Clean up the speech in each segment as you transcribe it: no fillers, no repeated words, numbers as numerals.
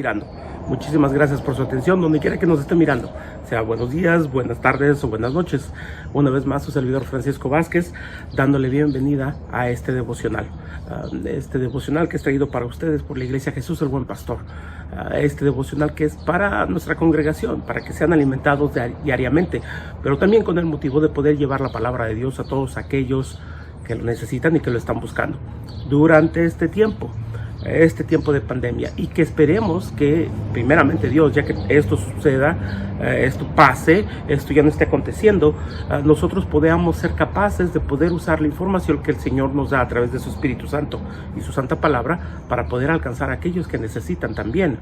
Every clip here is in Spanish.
mirando. Muchísimas gracias por su atención, donde quiera que nos esté mirando. Sea buenos días, buenas tardes o buenas noches. Una vez más, su servidor Francisco Vázquez, dándole bienvenida a este devocional. Este devocional que es traído para ustedes por la Iglesia Jesús el Buen Pastor. Este devocional que es para nuestra congregación, para que sean alimentados diariamente, pero también con el motivo de poder llevar la palabra de Dios a todos aquellos que lo necesitan y que lo están buscando durante este tiempo de pandemia, y que esperemos que primeramente Dios, ya que esto suceda, esto pase, esto ya no esté aconteciendo, nosotros podamos ser capaces de poder usar la información que el Señor nos da a través de su Espíritu Santo y su santa palabra para poder alcanzar a aquellos que necesitan también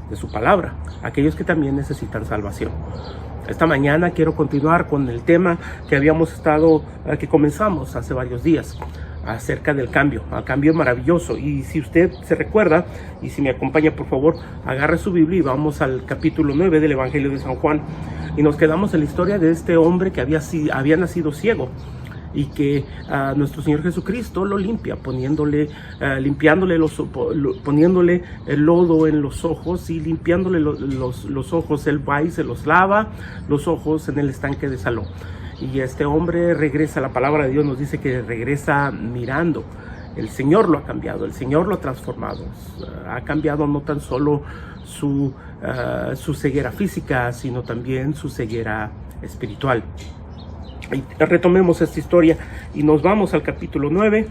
de su palabra, aquellos que también necesitan salvación. Esta mañana quiero continuar con el tema que comenzamos hace varios días, acerca del cambio maravilloso. Y si usted se recuerda, y si me acompaña, por favor, agarre su Biblia y vamos al capítulo 9 del Evangelio de San Juan, y nos quedamos en la historia de este hombre que había nacido ciego, y que nuestro Señor Jesucristo lo limpia, poniéndole el lodo en los ojos y limpiándole los ojos. Él va y se los lava los ojos en el estanque de Siloé. Y este hombre regresa, la palabra de Dios nos dice que regresa mirando. El Señor lo ha cambiado, el Señor lo ha transformado. Ha cambiado no tan solo su ceguera física, sino también su ceguera espiritual. Y retomemos esta historia y nos vamos al capítulo 9,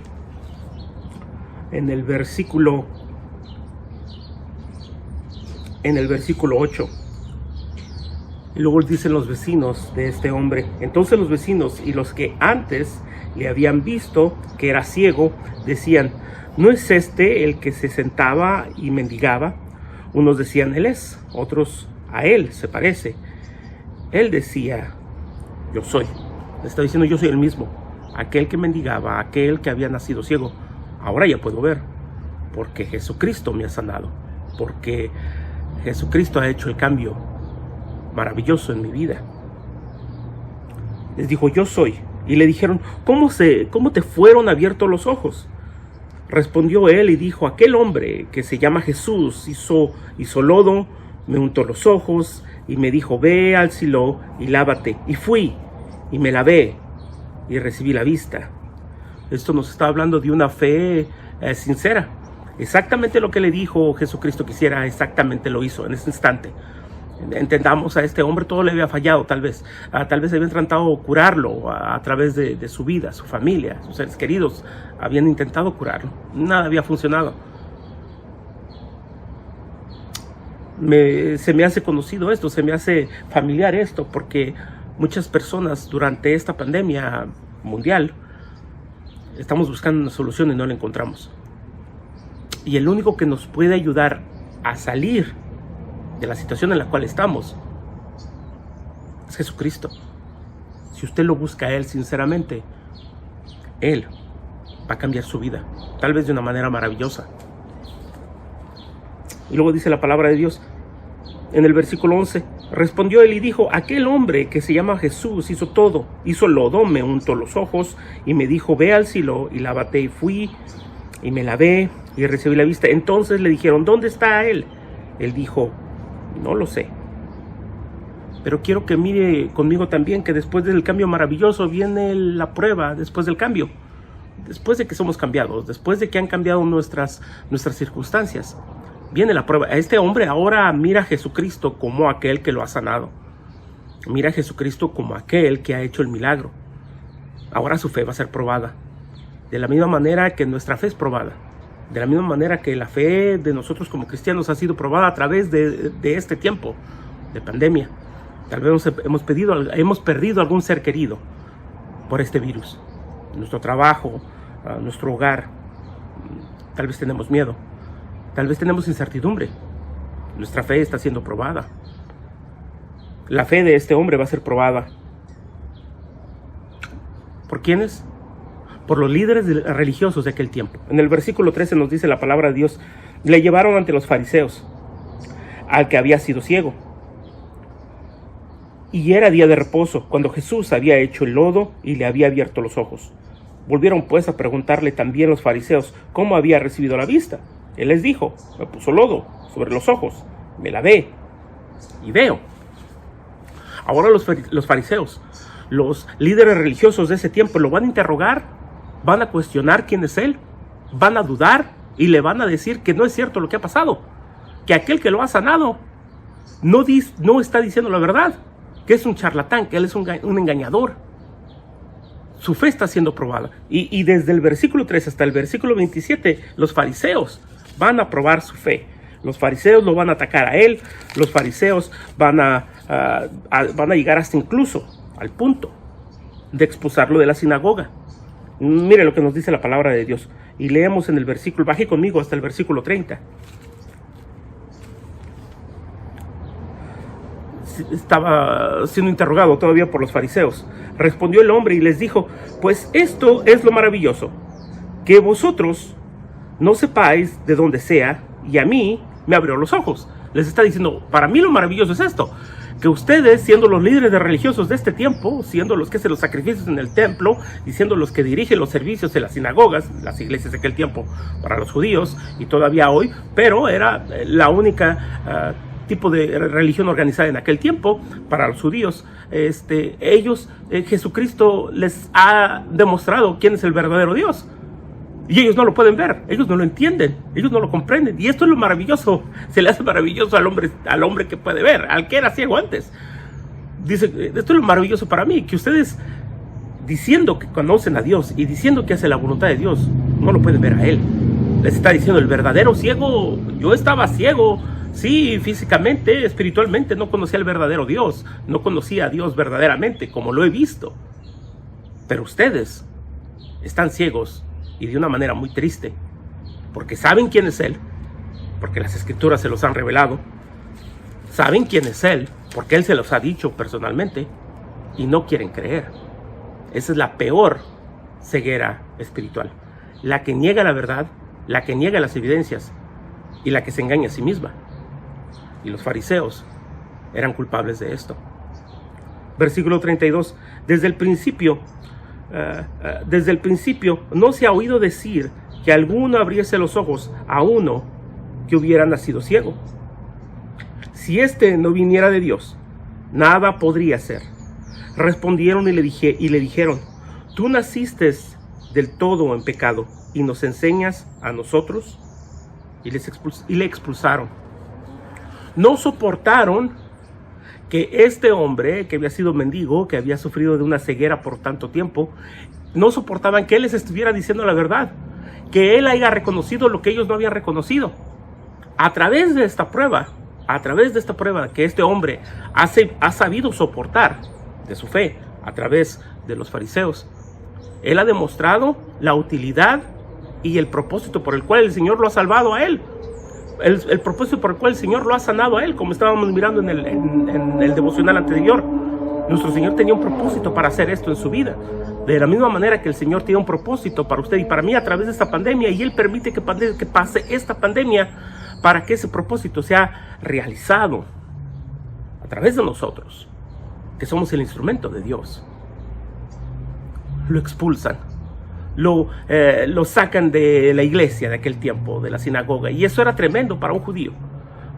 en el versículo 8. Y luego dicen los vecinos de este hombre: entonces los vecinos y los que antes le habían visto que era ciego decían: ¿no es este el que se sentaba y mendigaba? Unos decían: él es, otros: a él se parece. Él decía: yo soy. Le está diciendo: yo soy el mismo, aquel que mendigaba, aquel que había nacido ciego. Ahora ya puedo ver, porque Jesucristo me ha sanado, porque Jesucristo ha hecho el cambio maravilloso en mi vida. Les dijo: yo soy. Y le dijeron: ¿cómo te fueron abiertos los ojos? Respondió él y dijo: aquel hombre que se llama Jesús hizo lodo, me untó los ojos y me dijo: ve al Siloé y lávate. Y fui y me lavé y recibí la vista. Esto nos está hablando de una fe sincera. Exactamente lo que le dijo Jesucristo que hiciera, exactamente lo hizo en ese instante. Entendamos, a este hombre todo le había fallado, tal vez habían tratado de curarlo a través de su vida, su familia, sus seres queridos habían intentado curarlo, nada había funcionado. Se me hace conocido esto, se me hace familiar esto, porque muchas personas durante esta pandemia mundial estamos buscando una solución y no la encontramos. Y el único que nos puede ayudar a salir de la situación en la cual estamos es Jesucristo. Si usted lo busca a Él sinceramente, Él va a cambiar su vida, tal vez de una manera maravillosa. Y luego dice la palabra de Dios en el versículo 11: respondió él y dijo: aquel hombre que se llama Jesús hizo todo, hizo lodo, me untó los ojos y me dijo: ve al Siloé y lávate. Y fui y me lavé y recibí la vista. Entonces le dijeron: ¿dónde está él? Él dijo: no lo sé. Pero quiero que mire conmigo también que después del cambio maravilloso viene la prueba. Después del cambio, después de que somos cambiados, después de que han cambiado nuestras circunstancias, viene la prueba. Este hombre ahora mira a Jesucristo como aquel que lo ha sanado. Mira a Jesucristo como aquel que ha hecho el milagro. Ahora su fe va a ser probada. De la misma manera que nuestra fe es probada. De la misma manera que la fe de nosotros como cristianos ha sido probada a través de este tiempo de pandemia. Tal vez hemos perdido algún ser querido por este virus. Nuestro trabajo, nuestro hogar. Tal vez tenemos miedo. Tal vez tenemos incertidumbre. Nuestra fe está siendo probada. La fe de este hombre va a ser probada. ¿Por quiénes? Por los líderes religiosos de aquel tiempo. En el versículo 13 nos dice la palabra de Dios: le llevaron ante los fariseos al que había sido ciego. Y era día de reposo, cuando Jesús había hecho el lodo y le había abierto los ojos. Volvieron pues a preguntarle también los fariseos cómo había recibido la vista. Él les dijo: me puso lodo sobre los ojos me lavé y veo. Ahora los fariseos, los líderes religiosos de ese tiempo, lo van a interrogar, van a cuestionar quién es él, van a dudar y le van a decir que no es cierto lo que ha pasado, que aquel que lo ha sanado no está diciendo la verdad, que es un charlatán, que él es un engañador. Su fe está siendo probada. Y desde el versículo 3 hasta el versículo 27, los fariseos van a probar su fe. Los fariseos lo van a atacar a él. Los fariseos van a llegar hasta incluso al punto de expulsarlo de la sinagoga. Mire lo que nos dice la palabra de Dios. Y leemos en el versículo, baje conmigo hasta el versículo 30. Estaba siendo interrogado todavía por los fariseos. Respondió el hombre y les dijo: pues esto es lo maravilloso, que vosotros no sepáis de dónde sea, y a mí me abrió los ojos. Les está diciendo, para mí lo maravilloso es esto, que ustedes, siendo los líderes religiosos de este tiempo, siendo los que hacen los sacrificios en el templo, y siendo los que dirigen los servicios en las sinagogas, las iglesias de aquel tiempo para los judíos, y todavía hoy, pero era la única tipo de religión organizada en aquel tiempo para los judíos. Jesucristo les ha demostrado quién es el verdadero Dios, y ellos no lo pueden ver, ellos no lo entienden, ellos no lo comprenden, y esto es lo maravilloso. Se le hace maravilloso al hombre que puede ver, al que era ciego antes. Dice, esto es lo maravilloso para mí, que ustedes, diciendo que conocen a Dios y diciendo que hacen la voluntad de Dios, no lo pueden ver a él. Les está diciendo, el verdadero ciego, yo estaba ciego. Sí, físicamente, espiritualmente, no conocía al verdadero Dios, no conocía a Dios verdaderamente, como lo he visto. Pero ustedes están ciegos, y de una manera muy triste, porque saben quién es Él, porque las Escrituras se los han revelado, saben quién es Él, porque Él se los ha dicho personalmente, y no quieren creer. Esa es la peor ceguera espiritual, la que niega la verdad, la que niega las evidencias, y la que se engaña a sí misma. Y los fariseos eran culpables de esto. Versículo 32. Desde el principio no se ha oído decir que alguno abriese los ojos a uno que hubiera nacido ciego. Si éste no viniera de Dios, nada podría ser. Respondieron y le dijeron: tú naciste del todo en pecado y nos enseñas a nosotros. Y le expulsaron. No soportaron que este hombre, que había sido mendigo, que había sufrido de una ceguera por tanto tiempo, no soportaban que él les estuviera diciendo la verdad, que él haya reconocido lo que ellos no habían reconocido. A través de esta prueba que este hombre ha sabido soportar de su fe, a través de los fariseos, él ha demostrado la utilidad y el propósito por el cual el Señor lo ha salvado a él. El propósito por el cual el Señor lo ha sanado a él, como estábamos mirando en el devocional anterior. Nuestro Señor tenía un propósito para hacer esto en su vida. De la misma manera que el Señor tiene un propósito para usted y para mí a través de esta pandemia, y Él permite que pase esta pandemia para que ese propósito sea realizado a través de nosotros, que somos el instrumento de Dios. Lo expulsan. Lo sacan de la iglesia de aquel tiempo, de la sinagoga, y eso era tremendo para un judío,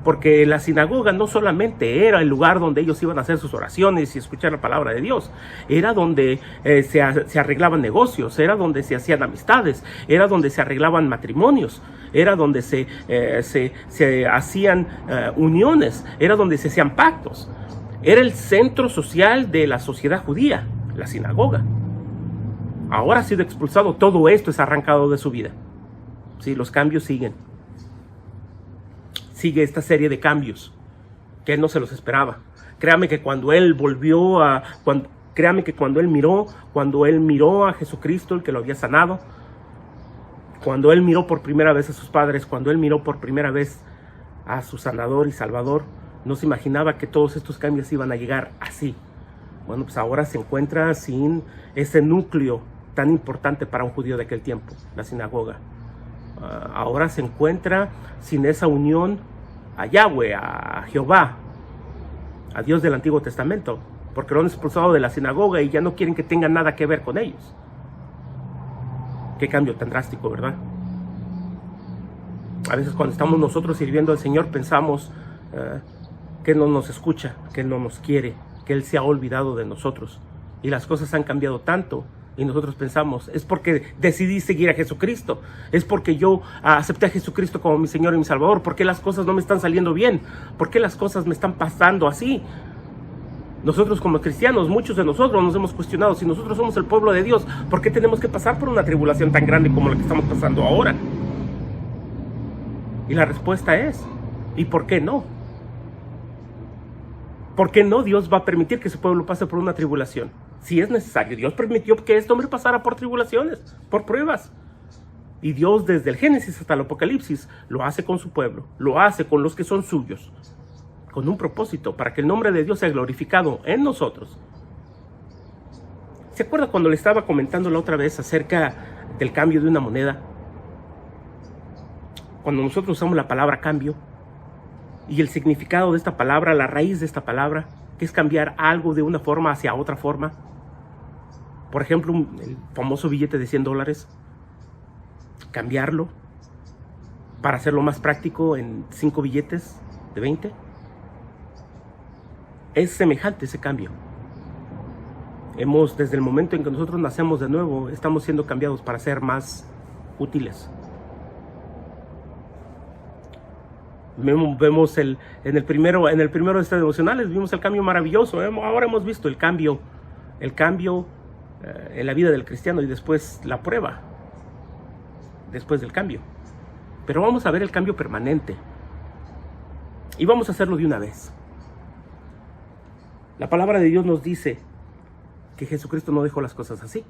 porque la sinagoga no solamente era el lugar donde ellos iban a hacer sus oraciones y escuchar la palabra de Dios, era donde se arreglaban negocios, era donde se hacían amistades, era donde se arreglaban matrimonios, era donde se hacían uniones, era donde se hacían pactos. Era el centro social de la sociedad judía, la sinagoga. Ahora ha sido expulsado, todo esto es arrancado de su vida. Sí, los cambios siguen. Sigue esta serie de cambios que él no se los esperaba. Créame que cuando él miró a Jesucristo, el que lo había sanado, cuando él miró por primera vez a sus padres, cuando él miró por primera vez a su sanador y salvador, no se imaginaba que todos estos cambios iban a llegar así. Bueno, pues ahora se encuentra sin ese núcleo tan importante para un judío de aquel tiempo, la sinagoga. Ahora se encuentra sin esa unión a Yahweh, a Jehová, a Dios del Antiguo Testamento, porque lo han expulsado de la sinagoga y ya no quieren que tengan nada que ver con ellos. Qué cambio tan drástico, ¿verdad? A veces cuando estamos nosotros sirviendo al Señor pensamos que no nos escucha, que no nos quiere, que Él se ha olvidado de nosotros. Y las cosas han cambiado tanto y nosotros pensamos, es porque decidí seguir a Jesucristo, es porque yo acepté a Jesucristo como mi Señor y mi Salvador. ¿Por qué las cosas no me están saliendo bien? ¿Por qué las cosas me están pasando así? Nosotros como cristianos, muchos de nosotros nos hemos cuestionado, si nosotros somos el pueblo de Dios, ¿por qué tenemos que pasar por una tribulación tan grande como la que estamos pasando ahora? Y la respuesta es, ¿y por qué no? ¿Por qué no Dios va a permitir que su pueblo pase por una tribulación? Si es necesario, Dios permitió que este hombre pasara por tribulaciones, por pruebas. Y Dios desde el Génesis hasta el Apocalipsis lo hace con su pueblo, lo hace con los que son suyos, con un propósito, para que el nombre de Dios sea glorificado en nosotros. ¿Se acuerda cuando le estaba comentando la otra vez acerca del cambio de una moneda? Cuando nosotros usamos la palabra cambio, y el significado de esta palabra, la raíz de esta palabra, que es cambiar algo de una forma hacia otra forma. Por ejemplo, el famoso billete de $100, cambiarlo para hacerlo más práctico en 5 billetes de 20. Es semejante ese cambio. Desde el momento en que nosotros nacemos de nuevo, estamos siendo cambiados para ser más útiles. Vemos en el primero de estas devocionales, vimos el cambio maravilloso. Ahora hemos visto el cambio en la vida del cristiano y después la prueba, después del cambio. Pero vamos a ver el cambio permanente y vamos a hacerlo de una vez. La palabra de Dios nos dice que Jesucristo no dejó las cosas así,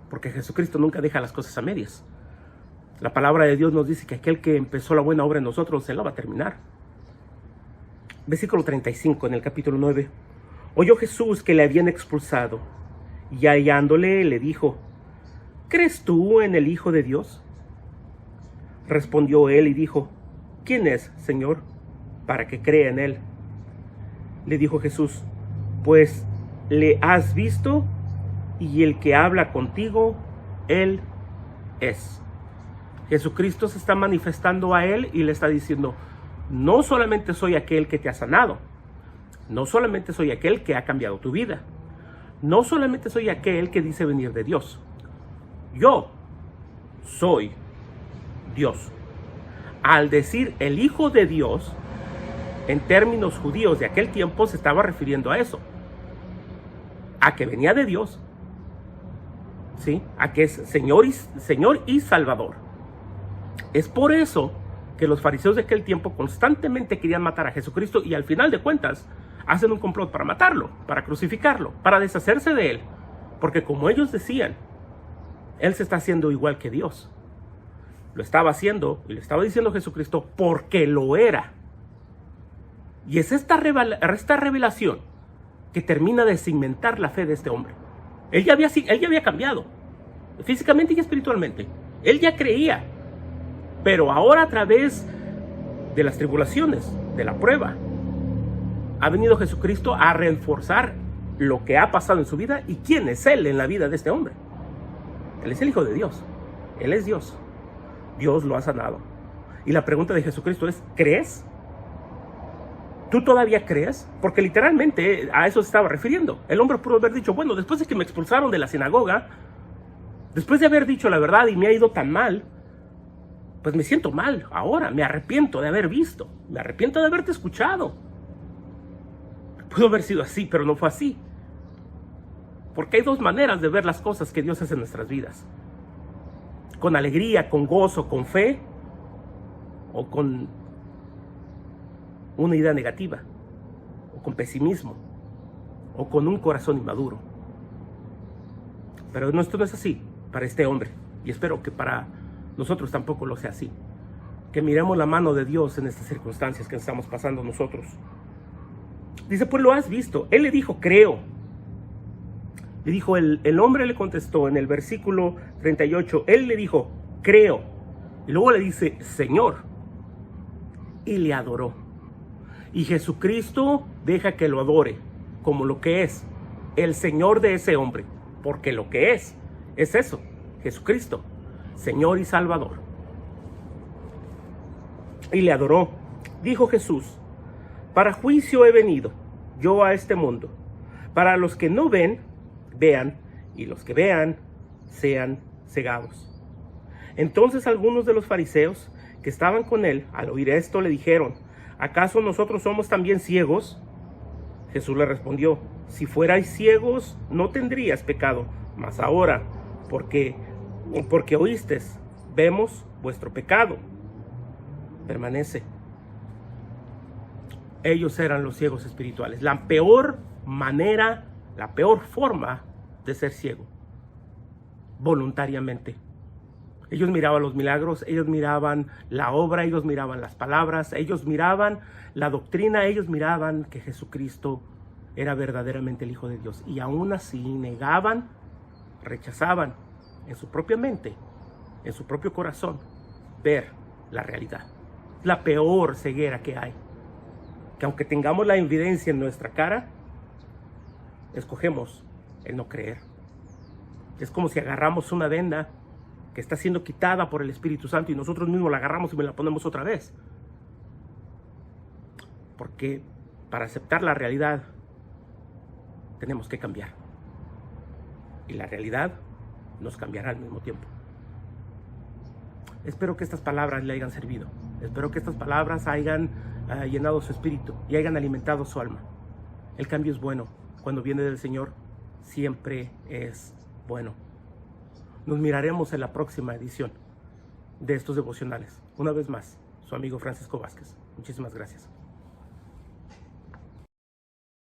porque Jesucristo nunca deja las cosas a medias. La palabra de Dios nos dice que aquel que empezó la buena obra en nosotros, Él la va a terminar. Versículo 35 en el capítulo 9. Oyó Jesús que le habían expulsado, y hallándole le dijo, ¿crees tú en el Hijo de Dios? Respondió él y dijo, ¿quién es, Señor, para que crea en Él? Le dijo Jesús, pues le has visto, y el que habla contigo, Él es. Jesucristo se está manifestando a él y le está diciendo, no solamente soy aquel que te ha sanado, no solamente soy aquel que ha cambiado tu vida, no solamente soy aquel que dice venir de Dios, yo soy Dios. Al decir el Hijo de Dios, en términos judíos de aquel tiempo se estaba refiriendo a eso, a que venía de Dios, ¿sí? A que es Señor y Salvador. Es por eso que los fariseos de aquel tiempo constantemente querían matar a Jesucristo y al final de cuentas hacen un complot para matarlo, para crucificarlo, para deshacerse de Él. Porque como ellos decían, Él se está haciendo igual que Dios. Lo estaba haciendo y le estaba diciendo Jesucristo porque lo era. Y es esta revelación que termina de cimentar la fe de este hombre. Él ya había cambiado, físicamente y espiritualmente. Él ya creía. Pero ahora a través de las tribulaciones, de la prueba, ha venido Jesucristo a reforzar lo que ha pasado en su vida y quién es Él en la vida de este hombre. Él es el Hijo de Dios. Él es Dios. Dios lo ha sanado. Y la pregunta de Jesucristo es, ¿crees? ¿Tú todavía crees? Porque literalmente a eso se estaba refiriendo. El hombre pudo haber dicho, bueno, después de que me expulsaron de la sinagoga, después de haber dicho la verdad y me ha ido tan mal, pues me siento mal ahora, me arrepiento de haber visto, me arrepiento de haberte escuchado. Pudo haber sido así, pero no fue así. Porque hay dos maneras de ver las cosas que Dios hace en nuestras vidas. Con alegría, con gozo, con fe, o con una idea negativa, o con pesimismo, o con un corazón inmaduro. Pero esto no es así para este hombre, y espero que para nosotros tampoco lo sea así. Que miremos la mano de Dios en estas circunstancias que estamos pasando nosotros. Dice, pues lo has visto. Él le dijo, creo. Le dijo, el hombre le contestó en el versículo 38, él le dijo, creo. Y luego le dice, Señor. Y le adoró. Y Jesucristo deja que lo adore como lo que es, el Señor de ese hombre. Porque lo que es eso, Jesucristo. Señor y Salvador. Y le adoró. Dijo Jesús, Para juicio he venido yo a este mundo, para los que no ven, vean, y los que vean, sean cegados. Entonces algunos de los fariseos que estaban con él, al oír esto, le dijeron: ¿acaso nosotros somos también ciegos? Jesús le respondió: si fuerais ciegos, no tendrías pecado, mas ahora, porque oísteis, vemos, vuestro pecado permanece. Ellos eran los ciegos espirituales. La peor manera, la peor forma de ser ciego, voluntariamente. Ellos miraban los milagros, ellos miraban la obra, ellos miraban las palabras, ellos miraban la doctrina, ellos miraban que Jesucristo era verdaderamente el Hijo de Dios. Y aún así negaban, rechazaban en su propia mente, en su propio corazón, ver la realidad. La peor ceguera que hay. Que aunque tengamos la evidencia en nuestra cara, escogemos el no creer. Es como si agarramos una venda que está siendo quitada por el Espíritu Santo y nosotros mismos la agarramos y la ponemos otra vez. Porque para aceptar la realidad tenemos que cambiar. Y la realidad nos cambiará al mismo tiempo. Espero que estas palabras le hayan servido. Espero que estas palabras hayan llenado su espíritu y hayan alimentado su alma. El cambio es bueno. Cuando viene del Señor, siempre es bueno. Nos miraremos en la próxima edición de estos devocionales. Una vez más, su amigo Francisco Vázquez. Muchísimas gracias.